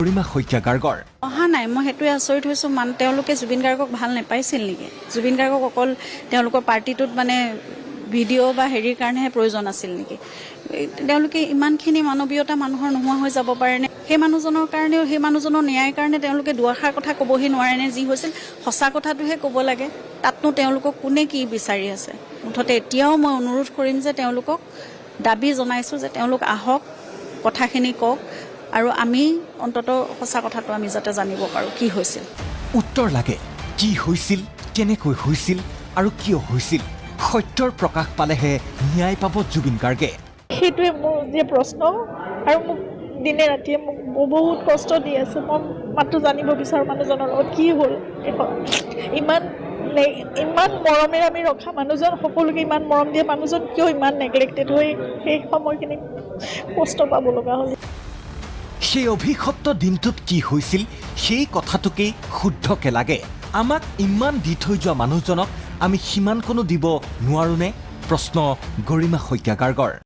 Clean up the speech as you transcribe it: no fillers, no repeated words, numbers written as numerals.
গৰিমা শইকীয়া গাৰ্গৰ অহা নাই মই সেইটোৱে আচৰিত হৈছোঁ তেওঁলোকে জুবিন গাৰ্গক ভাল নাপাইছিল নেকি জুবিন গাৰ্গক অকল তেওঁলোকৰ পাৰ্টিটোত মানে ভিডিঅ' বা হেৰিৰ কাৰণেহে প্ৰয়োজন আছিল নেকি তেওঁলোকে ইমানখিনি মানৱীয়তা মানুহৰ নোহোৱা হৈ যাব পাৰেনে সেই মানুহজনৰ কাৰণেও সেই মানুহজনৰ ন্যায়ৰ কাৰণে তেওঁলোকে দুআষাৰ কথা ক'বহি নোৱাৰেনে যি হৈছিল সঁচা কথাটোহে ক'ব লাগে তাতনো তেওঁলোকক কোনে কি বিচাৰি আছে মুঠতে এতিয়াও মই অনুৰোধ কৰিম যে তেওঁলোকক দাবী জনাইছোঁ যে তেওঁলোক আহক কথাখিনি কওক আৰু আমি অন্তত সঁচা কথাটো আমি যাতে জানিব পাৰোঁ কি হৈছিল উত্তৰ লাগে কি হৈছিল কেনেকৈ হৈছিল আৰু কিয় হৈছিল সত্যৰ প্ৰকাশ পালেহে ন্যায় পাব জুবিন গাৰ্গে সেইটোৱে মোৰ যে প্ৰশ্ন আৰু মোক দিনে ৰাতিয়ে মোক বহুত কষ্ট দি আছে মই মাত্ৰ জানিব বিচাৰোঁ মানুহজনৰ লগত কি হ'ল ইমান মৰমেৰে আমি ৰখা মানুহজন সকলোকে ইমান মৰম দিয়ে মানুহজন কিয় ইমান নেগলেক্টেড হৈ সেই সময়খিনি কষ্ট পাব লগা হ'ল সেই অভিশপ্ত দিনটোত কি হৈছিল সেই কথাটোকেই শুদ্ধকে লাগে আমাক ইমান দি থৈ যোৱা মানুহজনক আমি সিমানকণো দিব নোৱাৰোনে প্ৰশ্ন গৰিমা শইকীয়া গাৰ্গৰ